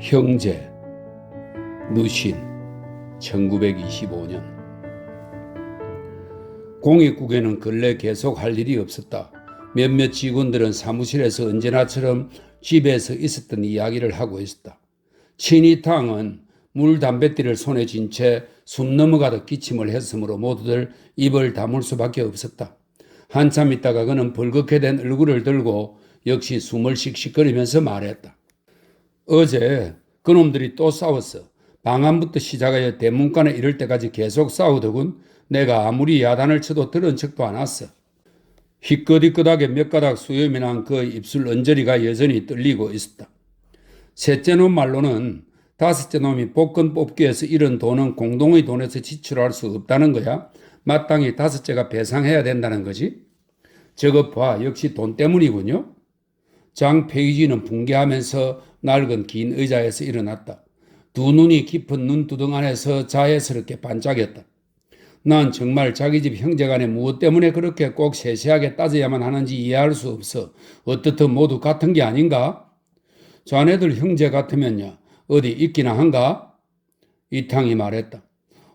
형제 누신 1925년 공익국에는 근래 계속 할 일이 없었다. 몇몇 직원들은 사무실에서 언제나처럼 집에서 있었던 이야기를 하고 있었다. 친이탕은 물 담뱃대를 손에 쥔 채 숨 넘어가듯 기침을 했으므로 모두들 입을 다물 수밖에 없었다. 한참 있다가 그는 벌겋게 된 얼굴을 들고 역시 숨을 씩씩거리면서 말했다. 어제 그놈들이 또 싸웠어. 방안부터 시작하여 대문간에 이럴 때까지 계속 싸우더군. 내가 아무리 야단을 쳐도 들은 척도 안 왔어. 희끗희끗하게 몇 가닥 수염이 난 그 입술 언저리가 여전히 떨리고 있었다. 셋째 놈 말로는 다섯째 놈이 복권 뽑기에서 잃은 돈은 공동의 돈에서 지출할 수 없다는 거야. 마땅히 다섯째가 배상해야 된다는 거지. 저것 봐, 역시 돈 때문이군요. 장 페이지는 붕괴하면서 낡은 긴 의자에서 일어났다. 두 눈이 깊은 눈두덩 안에서 자애스럽게 반짝였다. 난 정말 자기 집 형제간에 무엇 때문에 그렇게 꼭 세세하게 따져야만 하는지 이해할 수 없어. 어떻든 모두 같은 게 아닌가? 자네들 형제 같으면야 어디 있기나 한가? 이탕이 말했다.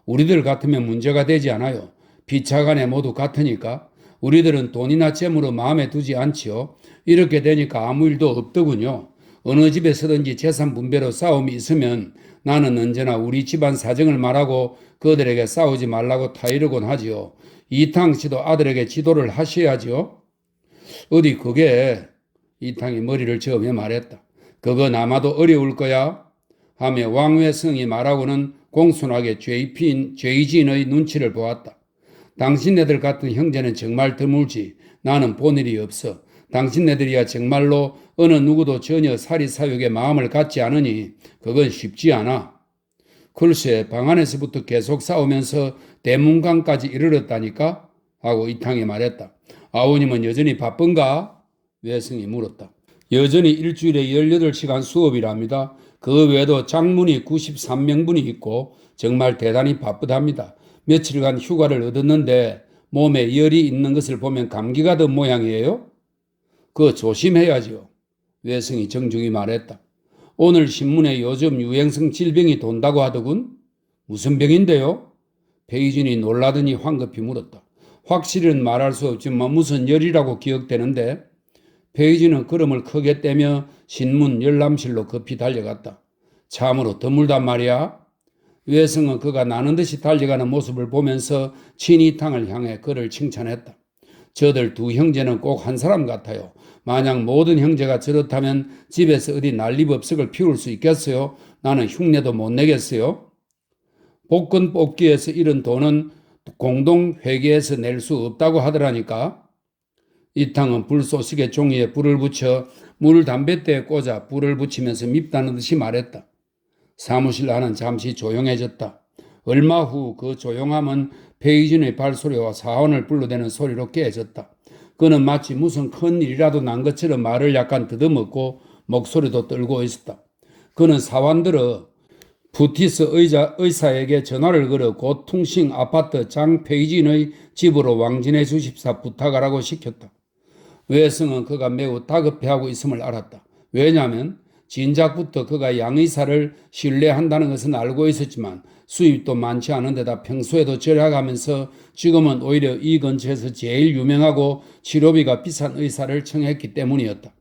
우리들 같으면 문제가 되지 않아요. 피차간에 모두 같으니까. 우리들은 돈이나 재물을 마음에 두지 않지요. 이렇게 되니까 아무 일도 없더군요. 어느 집에서든지 재산 분배로 싸움이 있으면 나는 언제나 우리 집안 사정을 말하고 그들에게 싸우지 말라고 타이르곤 하지요. 이탕 씨도 아들에게 지도를 하셔야지요. 어디 그게, 이탕이 머리를 저으며 말했다. 그건 아마도 어려울 거야. 하며 왕외성이 말하고는 공손하게 죄의지인의 눈치를 보았다. 당신네들 같은 형제는 정말 드물지. 나는 본 일이 없어. 당신네들이야 정말로 어느 누구도 전혀 사리사욕에 마음을 갖지 않으니 그건 쉽지 않아. 글쎄 방 안에서부터 계속 싸우면서 대문강까지 이르렀다니까? 하고 이탕이 말했다. 아우님은 여전히 바쁜가? 외성이 물었다. 여전히 일주일에 18시간 수업이랍니다. 그 외에도 장문이 93명분이 있고 정말 대단히 바쁘답니다. 며칠간 휴가를 얻었는데 몸에 열이 있는 것을 보면 감기가 든 모양이에요. 그거 조심해야지요. 외성이 정중히 말했다. 오늘 신문에 요즘 유행성 질병이 돈다고 하더군. 무슨 병인데요? 페이진이 놀라더니 황급히 물었다. 확실히는 말할 수 없지만 무슨 열이라고 기억되는데. 페이지는 걸음을 크게 떼며 신문 열람실로 급히 달려갔다. 참으로 드물단 말이야. 외성은 그가 나는 듯이 달려가는 모습을 보면서 친이탕을 향해 그를 칭찬했다. 저들 두 형제는 꼭 한 사람 같아요. 만약 모든 형제가 저렇다면 집에서 어디 난리법석을 피울 수 있겠어요? 나는 흉내도 못 내겠어요. 복권 뽑기에서 잃은 돈은 공동회계에서 낼 수 없다고 하더라니까. 이탕은 불쏘시개 종이에 불을 붙여 물 담뱃대에 꽂아 불을 붙이면서 밉다는 듯이 말했다. 사무실 안은 잠시 조용해졌다. 얼마 후 그 조용함은 페이진의 발소리와 사원을 불러대는 소리로 깨졌다. 그는 마치 무슨 큰 일이라도 난 것처럼 말을 약간 더듬었고 목소리도 떨고 있었다. 그는 사원들어 부티스 의사에게 전화를 걸어 곧 통신 아파트 장 페이진의 집으로 왕진해 주십사 부탁하라고 시켰다. 외성은 그가 매우 다급해하고 있음을 알았다. 왜냐하면 진작부터 그가 양 의사를 신뢰한다는 것은 알고 있었지만 수입도 많지 않은 데다 평소에도 절약하면서 지금은 오히려 이 근처에서 제일 유명하고 치료비가 비싼 의사를 청했기 때문이었다.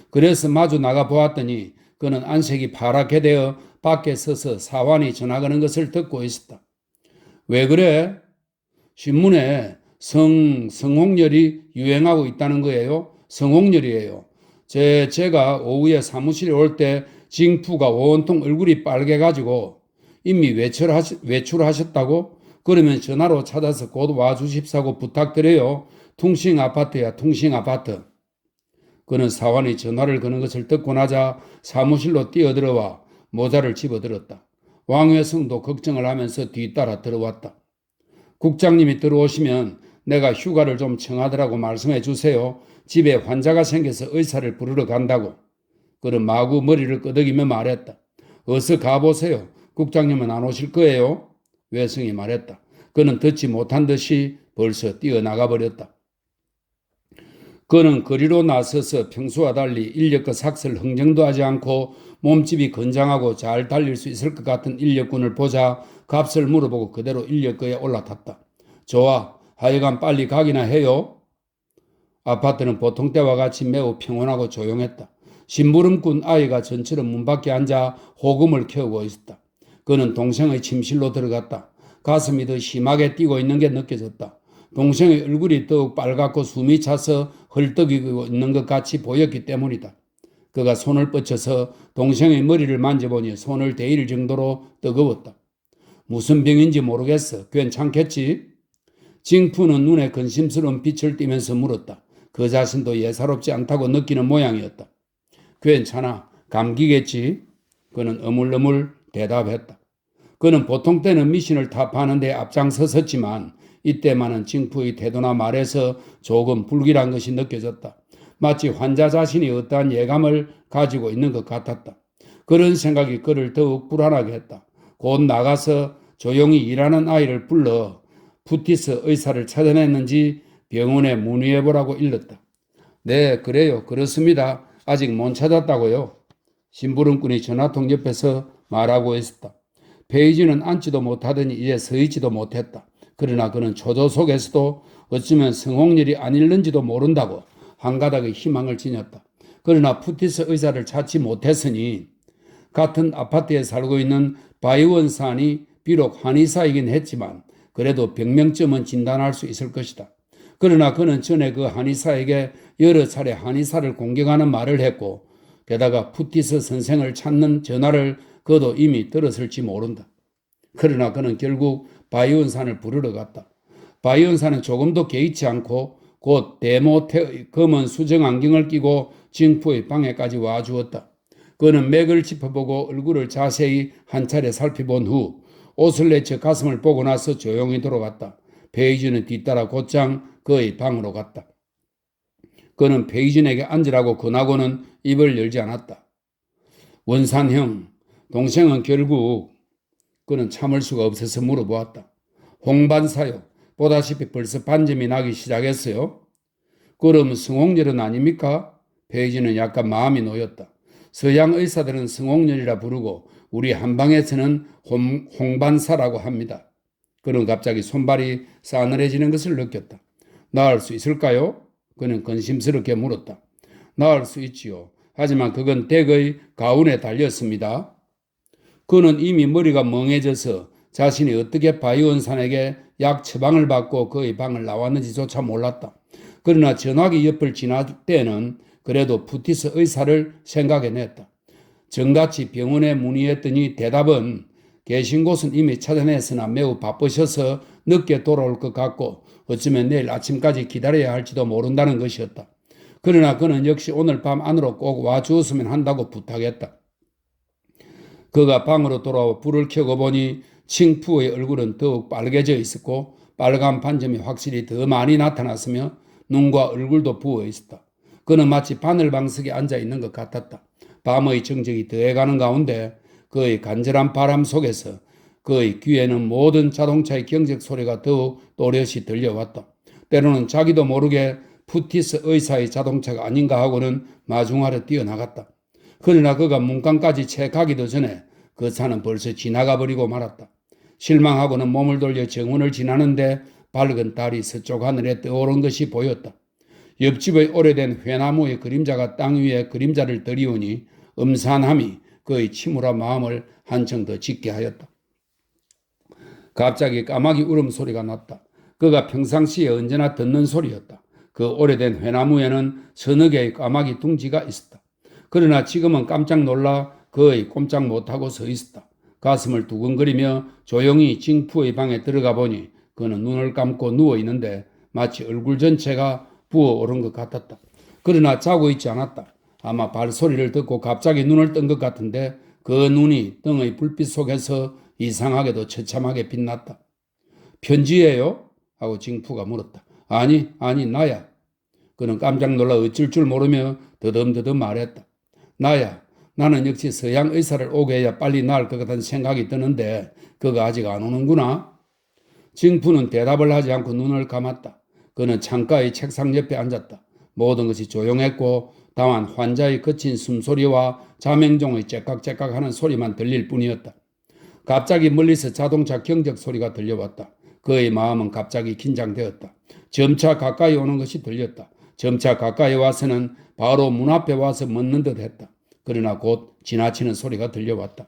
그래서 마주 나가 보았더니 그는 안색이 파랗게 되어 밖에 서서 사환이 전화 거는 것을 듣고 있었다. 왜 그래? 신문에 성홍열이 유행하고 있다는 거예요. 성홍열이에요. 제가 오후에 사무실에 올 때 징푸가 온통 얼굴이 빨개가지고 이미 외출하셨다고? 그러면 전화로 찾아서 곧 와주십사고 부탁드려요. 통싱아파트야, 통싱아파트. 그는 사원이 전화를 거는 것을 듣고 나자 사무실로 뛰어들어와 모자를 집어들었다. 왕회성도 걱정을 하면서 뒤따라 들어왔다. 국장님이 들어오시면 내가 휴가를 좀 청하더라고 말씀해 주세요. 집에 환자가 생겨서 의사를 부르러 간다고. 그는 마구 머리를 끄덕이며 말했다. 어서 가보세요. 국장님은 안 오실 거예요. 외성이 말했다. 그는 듣지 못한 듯이 벌써 뛰어나가 버렸다. 그는 거리로 나서서 평소와 달리 인력과 삭슬 흥정도 하지 않고 몸집이 건장하고 잘 달릴 수 있을 것 같은 인력군을 보자 값을 물어보고 그대로 인력거에 올라탔다. 좋아, 하여간 빨리 가기나 해요. 아파트는 보통 때와 같이 매우 평온하고 조용했다. 심부름꾼 아이가 전처럼 문 밖에 앉아 호금을 켜고 있었다. 그는 동생의 침실로 들어갔다. 가슴이 더 심하게 뛰고 있는 게 느껴졌다. 동생의 얼굴이 더욱 빨갛고 숨이 차서 헐떡이고 있는 것 같이 보였기 때문이다. 그가 손을 뻗쳐서 동생의 머리를 만져보니 손을 데일 정도로 뜨거웠다. 무슨 병인지 모르겠어. 괜찮겠지? 징푸는 눈에 근심스러운 빛을 띠면서 물었다. 그 자신도 예사롭지 않다고 느끼는 모양이었다. 괜찮아. 감기겠지? 그는 어물어물 대답했다. 그는 보통 때는 미신을 탑하는 데 앞장섰었지만 이때만은 징푸의 태도나 말에서 조금 불길한 것이 느껴졌다. 마치 환자 자신이 어떠한 예감을 가지고 있는 것 같았다. 그런 생각이 그를 더욱 불안하게 했다. 곧 나가서 조용히 일하는 아이를 불러 푸티스 의사를 찾아냈는지 병원에 문의해보라고 일렀다. 네, 그래요. 그렇습니다. 아직 못 찾았다고요. 심부름꾼이 전화통 옆에서 말하고 있었다. 페이지는 앉지도 못하더니 이제 서 있지도 못했다. 그러나 그는 초조 속에서도 어쩌면 성홍일이 아닐는지도 모른다고 한 가닥의 희망을 지녔다. 그러나 푸티스 의사를 찾지 못했으니 같은 아파트에 살고 있는 바이원산이 비록 한의사이긴 했지만 그래도 병명점은 진단할 수 있을 것이다. 그러나 그는 전에 그 한의사에게 여러 차례 한의사를 공격하는 말을 했고 게다가 푸티스 선생을 찾는 전화를 그도 이미 들었을지 모른다. 그러나 그는 결국 바이온산을 부르러 갔다. 바이온산은 조금도 개의치 않고 곧 대모태의 검은 수정 안경을 끼고 징푸의 방에까지 와주었다. 그는 맥을 짚어보고 얼굴을 자세히 한 차례 살펴본 후 옷을 내쳐 가슴을 보고 나서 조용히 돌아갔다. 페이지는 뒤따라 곧장 그의 방으로 갔다. 그는 페이진에게 앉으라고 권하고는 입을 열지 않았다. 원산형, 동생은 결국 그는 참을 수가 없어서 물어보았다. 홍반사요. 보다시피 벌써 반점이 나기 시작했어요. 그럼 성홍열은 아닙니까? 페이지는 약간 마음이 놓였다. 서양 의사들은 성홍열이라 부르고 우리 한방에서는 홍반사라고 합니다. 그는 갑자기 손발이 싸늘해지는 것을 느꼈다. 나을 수 있을까요? 그는 근심스럽게 물었다. 나을 수 있지요. 하지만 그건 댁의 가운에 달렸습니다. 그는 이미 머리가 멍해져서 자신이 어떻게 바이온산에게 약 처방을 받고 그의 방을 나왔는지조차 몰랐다. 그러나 전화기 옆을 지날 때는 그래도 푸티스 의사를 생각해냈다. 정같이 병원에 문의했더니 대답은 계신 곳은 이미 찾아냈으나 매우 바쁘셔서 늦게 돌아올 것 같고 어쩌면 내일 아침까지 기다려야 할지도 모른다는 것이었다. 그러나 그는 역시 오늘 밤 안으로 꼭 와주었으면 한다고 부탁했다. 그가 방으로 돌아와 불을 켜고 보니 칭푸의 얼굴은 더욱 빨개져 있었고 빨간 반점이 확실히 더 많이 나타났으며 눈과 얼굴도 부어 있었다. 그는 마치 바늘방석에 앉아 있는 것 같았다. 밤의 정적이 더해가는 가운데 그의 간절한 바람 속에서 그의 귀에는 모든 자동차의 경적 소리가 더욱 또렷이 들려왔다. 때로는 자기도 모르게 푸티스 의사의 자동차가 아닌가 하고는 마중하러 뛰어나갔다. 그러나 그가 문간까지 채 가기도 전에 그 차는 벌써 지나가 버리고 말았다. 실망하고는 몸을 돌려 정원을 지나는데 밝은 달이 서쪽 하늘에 떠오른 것이 보였다. 옆집의 오래된 회나무의 그림자가 땅 위에 그림자를 들이우니 음산함이 그의 침울한 마음을 한층 더 짙게 하였다. 갑자기 까마귀 울음소리가 났다. 그가 평상시에 언제나 듣는 소리였다. 그 오래된 회나무에는 서너 개의 까마귀 둥지가 있었다. 그러나 지금은 깜짝 놀라 그의 꼼짝 못하고 서 있었다. 가슴을 두근거리며 조용히 징푸의 방에 들어가 보니 그는 눈을 감고 누워 있는데 마치 얼굴 전체가 부어오른 것 같았다. 그러나 자고 있지 않았다. 아마 발소리를 듣고 갑자기 눈을 뜬 것 같은데 그 눈이 등의 불빛 속에서 이상하게도 처참하게 빛났다. 편지예요? 하고 징푸가 물었다. 아니 나야. 그는 깜짝 놀라 어쩔 줄 모르며 더듬더듬 말했다. 나야. 나는 역시 서양 의사를 오게 해야 빨리 나을 것 같은 생각이 드는데 그가 아직 안 오는구나. 징푸는 대답을 하지 않고 눈을 감았다. 그는 창가의 책상 옆에 앉았다. 모든 것이 조용했고 다만 환자의 거친 숨소리와 자명종의 째깍째깍하는 소리만 들릴 뿐이었다. 갑자기 멀리서 자동차 경적 소리가 들려왔다. 그의 마음은 갑자기 긴장되었다. 점차 가까이 오는 것이 들렸다. 점차 가까이 와서는 바로 문 앞에 와서 멎는 듯 했다. 그러나 곧 지나치는 소리가 들려왔다.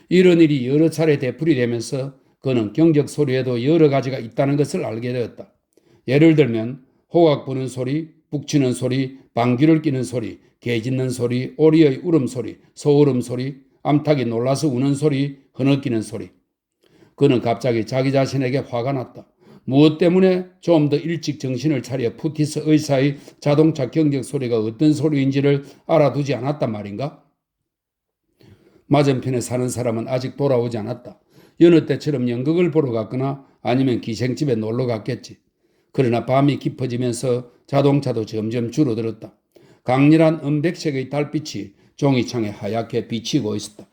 이런 일이 여러 차례 되풀이되면서 그는 경적 소리에도 여러 가지가 있다는 것을 알게 되었다. 예를 들면 호각 부는 소리, 북치는 소리, 방귀를 뀌는 소리, 개 짖는 소리, 오리의 울음소리, 소울음소리, 암탉이 놀라서 우는 소리, 흐느끼는 소리. 그는 갑자기 자기 자신에게 화가 났다. 무엇 때문에 좀 더 일찍 정신을 차려 푸티스 의사의 자동차 경적 소리가 어떤 소리인지를 알아두지 않았단 말인가? 맞은편에 사는 사람은 아직 돌아오지 않았다. 여느 때처럼 연극을 보러 갔거나 아니면 기생집에 놀러 갔겠지. 그러나 밤이 깊어지면서 자동차도 점점 줄어들었다. 강렬한 은백색의 달빛이 종이창에 하얗게 비치고 있었다.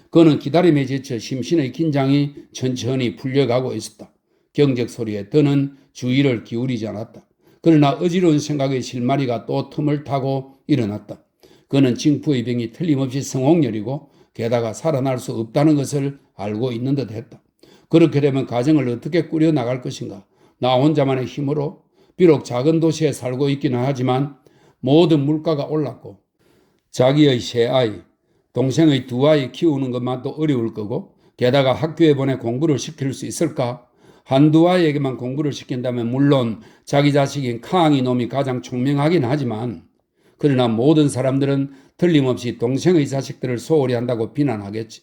그는 기다림에 지쳐 심신의 긴장이 천천히 풀려가고 있었다. 경적 소리에 더는 주의를 기울이지 않았다. 그러나 어지러운 생각의 실마리가 또 틈을 타고 일어났다. 그는 징푸의 병이 틀림없이 성홍열이고 게다가 살아날 수 없다는 것을 알고 있는 듯 했다. 그렇게 되면 가정을 어떻게 꾸려나갈 것인가? 나 혼자만의 힘으로 비록 작은 도시에 살고 있기는 하지만 모든 물가가 올랐고 자기의 세 아이, 동생의 두 아이 키우는 것만도 어려울 거고 게다가 학교에 보내 공부를 시킬 수 있을까? 한두 아이에게만 공부를 시킨다면 물론 자기 자식인 캉이 놈이 가장 총명하긴 하지만 그러나 모든 사람들은 틀림없이 동생의 자식들을 소홀히 한다고 비난하겠지.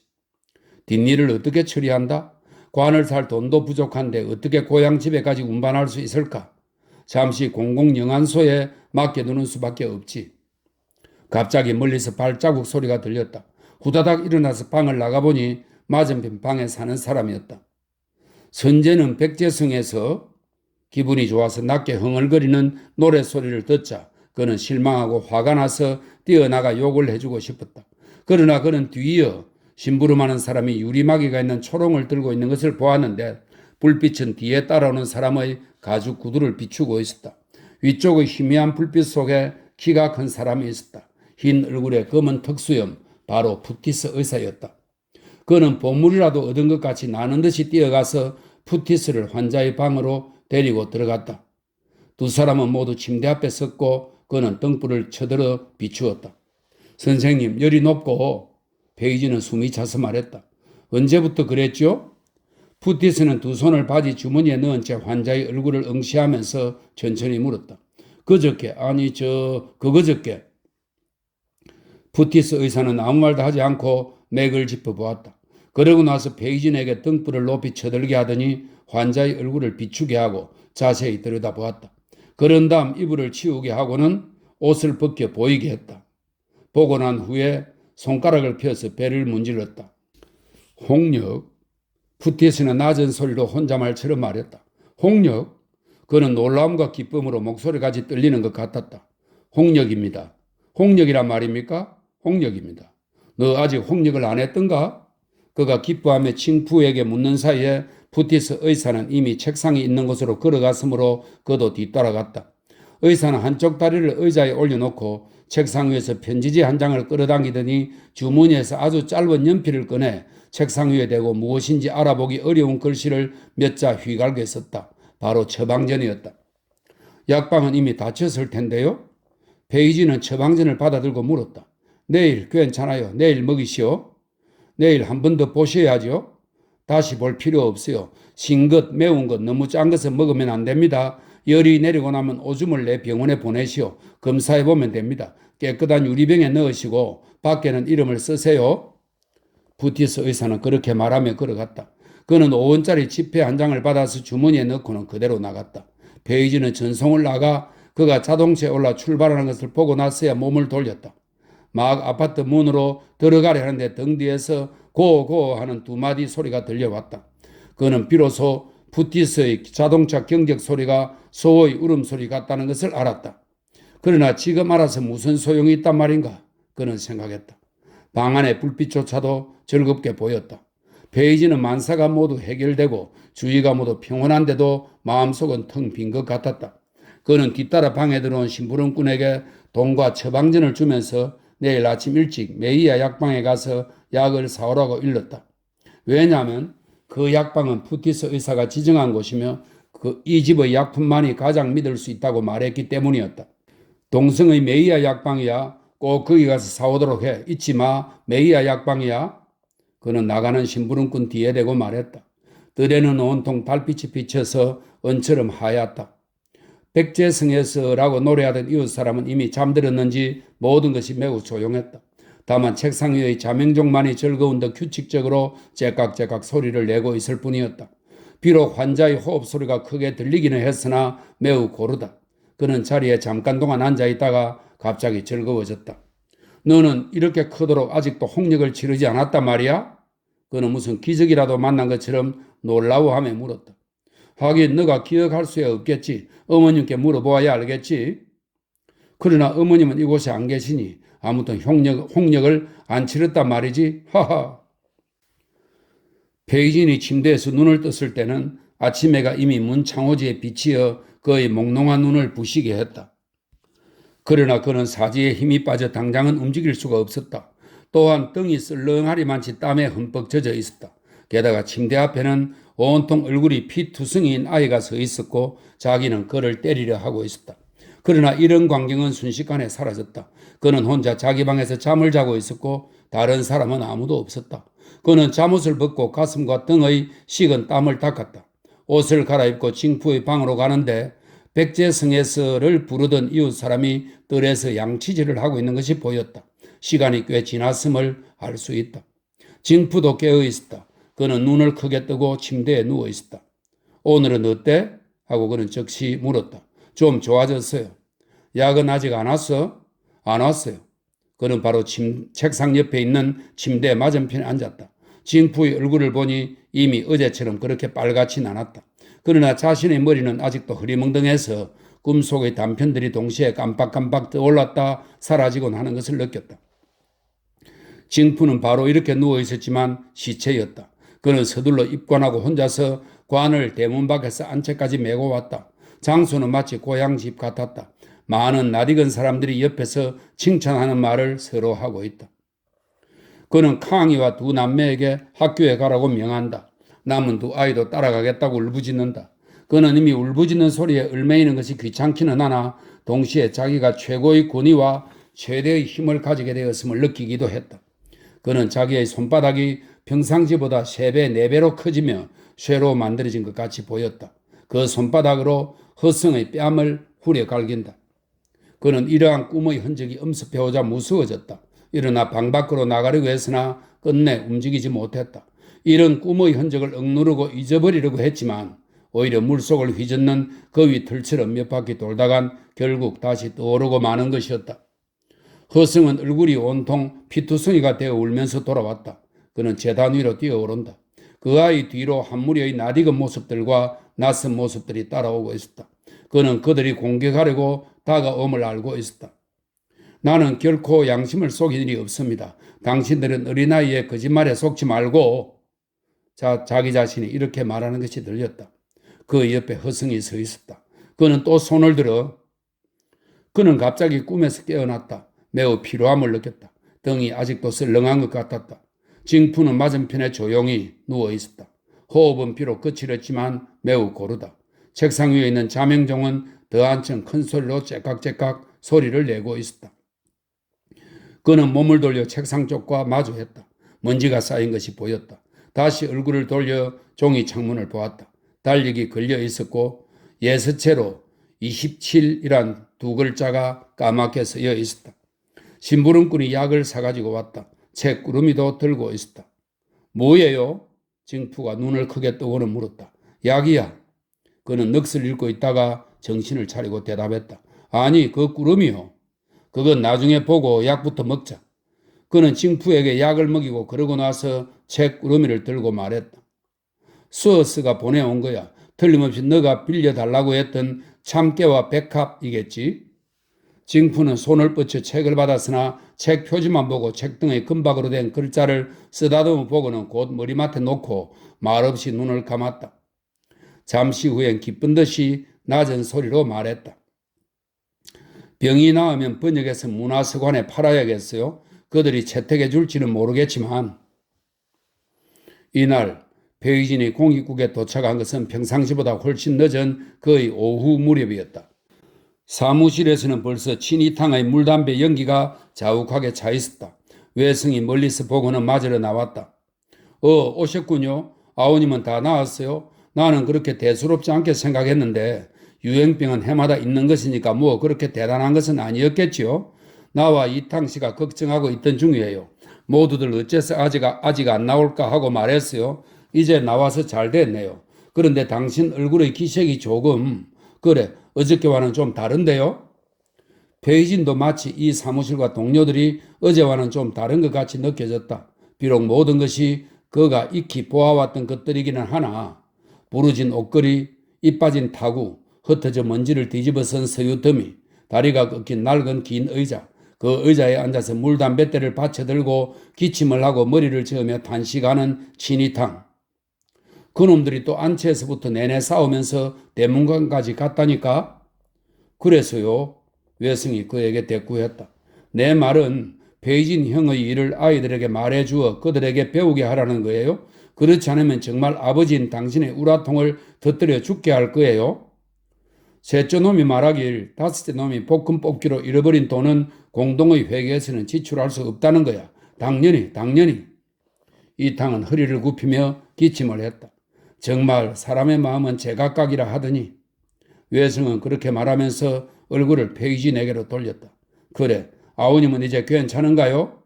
뒷일을 어떻게 처리한다? 관을 살 돈도 부족한데 어떻게 고향 집에까지 운반할 수 있을까? 잠시 공공영안소에 맡겨두는 수밖에 없지. 갑자기 멀리서 발자국 소리가 들렸다. 후다닥 일어나서 방을 나가보니 맞은편 방에 사는 사람이었다. 선재는 백제성에서 기분이 좋아서 낮게 흥얼거리는 노래소리를 듣자 그는 실망하고 화가 나서 뛰어나가 욕을 해주고 싶었다. 그러나 그는 뒤이어 심부름하는 사람이 유리마개가 있는 초롱을 들고 있는 것을 보았는데 불빛은 뒤에 따라오는 사람의 가죽 구두를 비추고 있었다. 위쪽의 희미한 불빛 속에 키가 큰 사람이 있었다. 흰 얼굴에 검은 턱수염, 바로 푸티스 의사였다. 그는 보물이라도 얻은 것 같이 나는 듯이 뛰어가서 푸티스를 환자의 방으로 데리고 들어갔다. 두 사람은 모두 침대 앞에 섰고 그는 등불을 쳐들어 비추었다. 선생님, 열이 높고 페이지는 숨이 차서 말했다. 언제부터 그랬죠? 푸티스는 두 손을 바지 주머니에 넣은 채 환자의 얼굴을 응시하면서 천천히 물었다. 그저께, 아니 그저께. 푸티스 의사는 아무 말도 하지 않고 맥을 짚어보았다. 그러고 나서 페이진에게 등불을 높이 쳐들게 하더니 환자의 얼굴을 비추게 하고 자세히 들여다보았다. 그런 다음 이불을 치우게 하고는 옷을 벗겨 보이게 했다. 보고 난 후에 손가락을 펴서 배를 문질렀다. 홍역? 푸티스는 낮은 소리로 혼잣말처럼 말했다. 홍역? 그는 놀라움과 기쁨으로 목소리까지 떨리는 것 같았다. 홍역입니다. 홍역이란 말입니까? 홍역입니다. 너 아직 홍역을 안 했던가? 그가 기뻐하며 칭푸에게 묻는 사이에 푸티스 의사는 이미 책상이 있는 곳으로 걸어갔으므로 그도 뒤따라갔다. 의사는 한쪽 다리를 의자에 올려놓고 책상 위에서 편지지 한 장을 끌어당기더니 주머니에서 아주 짧은 연필을 꺼내 책상 위에 대고 무엇인지 알아보기 어려운 글씨를 몇 자 휘갈게 썼다. 바로 처방전이었다. 약방은 이미 다쳤을 텐데요. 페이지는 처방전을 받아들고 물었다. 내일 괜찮아요. 내일 먹이시오. 내일 한 번 더 보셔야죠. 다시 볼 필요 없어요. 신 것, 매운 것, 너무 짠 것을 먹으면 안 됩니다. 열이 내리고 나면 오줌을 내 병원에 보내시오. 검사해보면 됩니다. 깨끗한 유리병에 넣으시고 밖에는 이름을 쓰세요. 푸티스 의사는 그렇게 말하며 걸어갔다. 그는 5원짜리 지폐 한 장을 받아서 주머니에 넣고는 그대로 나갔다. 페이지는 전송을 나가 그가 자동차에 올라 출발하는 것을 보고 나서야 몸을 돌렸다. 막 아파트 문으로 들어가려 하는데 등 뒤에서 고고 하는 두 마디 소리가 들려왔다. 그는 비로소 푸티스의 자동차 경적 소리가 소의 울음소리 같다는 것을 알았다. 그러나 지금 알아서 무슨 소용이 있단 말인가? 그는 생각했다. 방 안의 불빛조차도 즐겁게 보였다. 페이지는 만사가 모두 해결되고 주위가 모두 평온한데도 마음속은 텅 빈 것 같았다. 그는 뒤따라 방에 들어온 심부름꾼에게 돈과 처방전을 주면서 내일 아침 일찍 메이야 약방에 가서 약을 사오라고 일렀다. 왜냐하면 그 약방은 푸티스 의사가 지정한 곳이며 이 집의 약품만이 가장 믿을 수 있다고 말했기 때문이었다. 동성의 메이야 약방이야. 꼭 거기 가서 사오도록 해. 잊지 마. 메이야 약방이야. 그는 나가는 심부름꾼 뒤에 대고 말했다. 뜰에는 온통 달빛이 비쳐서 은처럼 하얗다. 백제성에서라고 노래하던 이웃 사람은 이미 잠들었는지 모든 것이 매우 조용했다. 다만 책상 위의 자명종만이 즐거운 듯 규칙적으로 째깍째깍 소리를 내고 있을 뿐이었다. 비록 환자의 호흡 소리가 크게 들리기는 했으나 매우 고르다. 그는 자리에 잠깐 동안 앉아있다가 갑자기 즐거워졌다. 너는 이렇게 크도록 아직도 홍역을 치르지 않았단 말이야? 그는 무슨 기적이라도 만난 것처럼 놀라워하며 물었다. 하긴 너가 기억할 수야 없겠지. 어머님께 물어보아야 알겠지. 그러나 어머님은 이곳에 안 계시니 아무튼 홍역을 안 치렀단 말이지. 하하. 페이진이 침대에서 눈을 떴을 때는 아침 해가 이미 문 창호지에 비치어 그의 몽롱한 눈을 부시게 했다. 그러나 그는 사지에 힘이 빠져 당장은 움직일 수가 없었다. 또한 등이 썰렁하리만치 땀에 흠뻑 젖어 있었다. 게다가 침대 앞에는 온통 얼굴이 피투성이인 아이가 서 있었고 자기는 그를 때리려 하고 있었다. 그러나 이런 광경은 순식간에 사라졌다. 그는 혼자 자기 방에서 잠을 자고 있었고 다른 사람은 아무도 없었다. 그는 잠옷을 벗고 가슴과 등의 식은 땀을 닦았다. 옷을 갈아입고 징푸의 방으로 가는데 백제성에서를 부르던 이웃 사람이 뜰에서 양치질을 하고 있는 것이 보였다. 시간이 꽤 지났음을 알 수 있다. 징푸도 깨어 있었다. 그는 눈을 크게 뜨고 침대에 누워 있었다. 오늘은 어때? 하고 그는 즉시 물었다. 좀 좋아졌어요. 약은 아직 안 왔어? 안 왔어요. 그는 바로 책상 옆에 있는 침대 맞은편에 앉았다. 징푸의 얼굴을 보니 이미 어제처럼 그렇게 빨갛진 않았다. 그러나 자신의 머리는 아직도 흐리멍덩해서 꿈속의 단편들이 동시에 깜빡깜빡 떠올랐다 사라지곤 하는 것을 느꼈다. 징푸는 바로 이렇게 누워 있었지만 시체였다. 그는 서둘러 입관하고 혼자서 관을 대문 밖에서 안채까지 메고 왔다. 장소는 마치 고향집 같았다. 많은 낯익은 사람들이 옆에서 칭찬하는 말을 서로 하고 있다. 그는 캉이와 두 남매에게 학교에 가라고 명한다. 남은 두 아이도 따라가겠다고 울부짖는다. 그는 이미 울부짖는 소리에 얽매이는 것이 귀찮기는 하나 동시에 자기가 최고의 권위와 최대의 힘을 가지게 되었음을 느끼기도 했다. 그는 자기의 손바닥이 평상시보다 3배, 4배로 커지며 쇠로 만들어진 것 같이 보였다. 그 손바닥으로 허승의 뺨을 후려 갈긴다. 그는 이러한 꿈의 흔적이 엄습해오자 무서워졌다. 일어나 방 밖으로 나가려고 했으나 끝내 움직이지 못했다. 이런 꿈의 흔적을 억누르고 잊어버리려고 했지만 오히려 물속을 휘젓는 그 위 틀처럼 몇 바퀴 돌다간 결국 다시 떠오르고 마는 것이었다. 허승은 얼굴이 온통 피투성이가 되어 울면서 돌아왔다. 그는 제단 위로 뛰어오른다. 그 아이 뒤로 한 무리의 낯익은 모습들과 낯선 모습들이 따라오고 있었다. 그는 그들이 공격하려고 다가옴을 알고 있었다. 나는 결코 양심을 속일 일이 없습니다. 당신들은 어린아이의 거짓말에 속지 말고 자기 자신이 이렇게 말하는 것이 들렸다. 그 옆에 허승이 서 있었다. 그는 또 손을 들어 그는 갑자기 꿈에서 깨어났다. 매우 피로함을 느꼈다. 등이 아직도 썰렁한 것 같았다. 징푸는 맞은편에 조용히 누워 있었다. 호흡은 비록 거칠었지만 매우 고르다. 책상 위에 있는 자명종은 더 한층 큰 소리로 째깍째깍 소리를 내고 있었다. 그는 몸을 돌려 책상 쪽과 마주했다. 먼지가 쌓인 것이 보였다. 다시 얼굴을 돌려 종이 창문을 보았다. 달력이 걸려 있었고 예서체로 27이란 두 글자가 까맣게 쓰여 있었다. 심부름꾼이 약을 사가지고 왔다. 책구름이도 들고 있었다. 뭐예요? 징푸가 눈을 크게 뜨고는 물었다. 약이야. 그는 넋을 잃고 있다가 정신을 차리고 대답했다. 아니, 그 구름이요. 그건 나중에 보고 약부터 먹자. 그는 징푸에게 약을 먹이고 그러고 나서 책구름이를 들고 말했다. 수어스가 보내온 거야. 틀림없이 너가 빌려달라고 했던 참깨와 백합이겠지? 징푸는 손을 뻗쳐 책을 받았으나 책 표지만 보고 책등의 금박으로 된 글자를 쓰다듬어 보고는 곧 머리맡에 놓고 말없이 눈을 감았다. 잠시 후엔 기쁜 듯이 낮은 소리로 말했다. 병이 나으면 번역해서 문화서관에 팔아야겠어요. 그들이 채택해 줄지는 모르겠지만 이날 베이진이 공익국에 도착한 것은 평상시보다 훨씬 늦은 거의 오후 무렵이었다. 사무실에서는 벌써 친이탕의 물담배 연기가 자욱하게 차 있었다. 외승이 멀리서 보고는 맞으러 나왔다. 오셨군요. 아우님은 다 나았어요. 나는 그렇게 대수롭지 않게 생각했는데 유행병은 해마다 있는 것이니까 뭐 그렇게 대단한 것은 아니었겠지요. 나와 이탕 씨가 걱정하고 있던 중이에요. 모두들 어째서 아직 안 나올까 하고 말했어요. 이제 나와서 잘 됐네요. 그런데 당신 얼굴의 기색이 조금 그래 어저께와는 좀 다른데요. 베이진도 마치 이 사무실과 동료들이 어제와는 좀 다른 것 같이 느껴졌다. 비록 모든 것이 그가 익히 보아왔던 것들이기는 하나 부르진 옷걸이, 이 빠진 타구, 흩어져 먼지를 뒤집어선 서유더미, 다리가 꺾인 낡은 긴 의자, 그 의자에 앉아서 물담뱃대를 받쳐들고 기침을 하고 머리를 저으며 탄식하는 친이탕. 그놈들이 또 안채에서부터 내내 싸우면서 대문관까지 갔다니까? 그래서요. 외승이 그에게 대꾸했다. 내 말은 베이진 형의 일을 아이들에게 말해주어 그들에게 배우게 하라는 거예요. 그렇지 않으면 정말 아버지인 당신의 우라통을 터뜨려 죽게 할 거예요. 셋째 놈이 말하길 다섯째 놈이 볶음 뽑기로 잃어버린 돈은 공동의 회계에서는 지출할 수 없다는 거야. 당연히. 이탕은 허리를 굽히며 기침을 했다. 정말 사람의 마음은 제각각이라 하더니 외승은 그렇게 말하면서 얼굴을 베이진에게로 돌렸다. 그래, 아우님은 이제 괜찮은가요?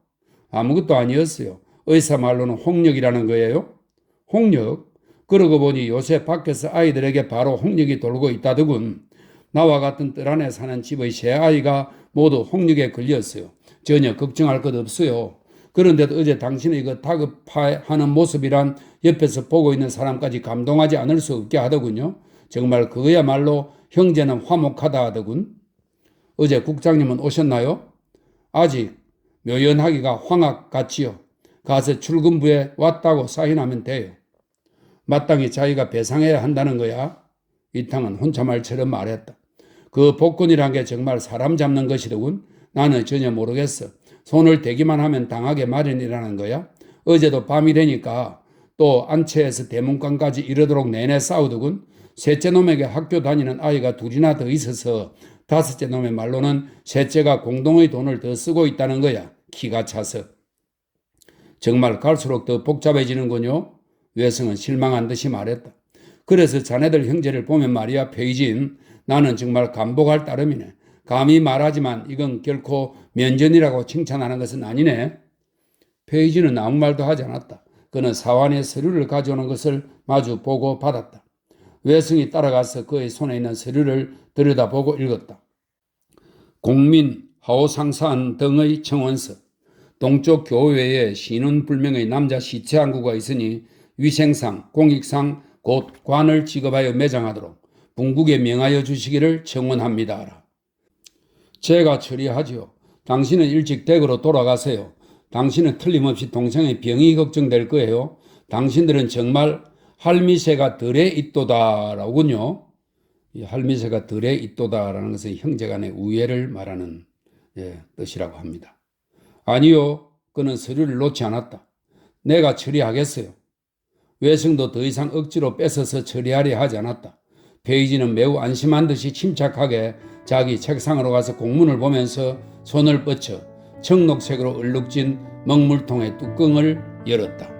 아무것도 아니었어요. 의사 말로는 홍역이라는 거예요. 홍역? 그러고 보니 요새 밖에서 아이들에게 바로 홍역이 돌고 있다더군. 나와 같은 뜰 안에 사는 집의 세 아이가 모두 홍역에 걸렸어요. 전혀 걱정할 것 없어요. 그런데도 어제 당신의 그 다급해하는 모습이란 옆에서 보고 있는 사람까지 감동하지 않을 수 없게 하더군요. 정말 그거야말로 형제는 화목하다 하더군. 어제 국장님은 오셨나요? 아직 묘연하기가 황학 같지요. 가서 출근부에 왔다고 사인하면 돼요. 마땅히 자기가 배상해야 한다는 거야. 이탕은 혼자 말처럼 말했다. 그 복권이란 게 정말 사람 잡는 것이더군. 나는 전혀 모르겠어. 손을 대기만 하면 당하게 마련이라는 거야. 어제도 밤이 되니까 또 안채에서 대문관까지 이르도록 내내 싸우더군. 셋째 놈에게 학교 다니는 아이가 둘이나 더 있어서 다섯째 놈의 말로는 셋째가 공동의 돈을 더 쓰고 있다는 거야. 기가 차서. 정말 갈수록 더 복잡해지는군요. 외성은 실망한 듯이 말했다. 그래서 자네들 형제를 보면 말이야 베이진 나는 정말 감복할 따름이네. 감히 말하지만 이건 결코 면전이라고 칭찬하는 것은 아니네. 베이진은 아무 말도 하지 않았다. 그는 사환의 서류를 가져오는 것을 마주 보고 받았다. 외승이 따라가서 그의 손에 있는 서류를 들여다보고 읽었다. 공민, 하오상산 등의 청원서. 동쪽 교외에 신원불명의 남자 시체 한 구가 있으니 위생상, 공익상 곧 관을 지급하여 매장하도록 bun국에 명하여 주시기를 청원합니다. 제가 처리하지요. 당신은 일찍 댁으로 돌아가세요. 당신은 틀림없이 동생의 병이 걱정될 거예요. 당신들은 정말 할미새가 덜에 있도다라군요. 이 할미새가 덜에 있도다라는 것은 형제간의 우애를 말하는 뜻이라고 합니다. 아니요. 그는 서류를 놓지 않았다. 내가 처리하겠어요. 외승도 더 이상 억지로 뺏어서 처리하려 하지 않았다. 페이지는 매우 안심한 듯이 침착하게 자기 책상으로 가서 공문을 보면서 손을 뻗쳐 청록색으로 얼룩진 먹물통의 뚜껑을 열었다.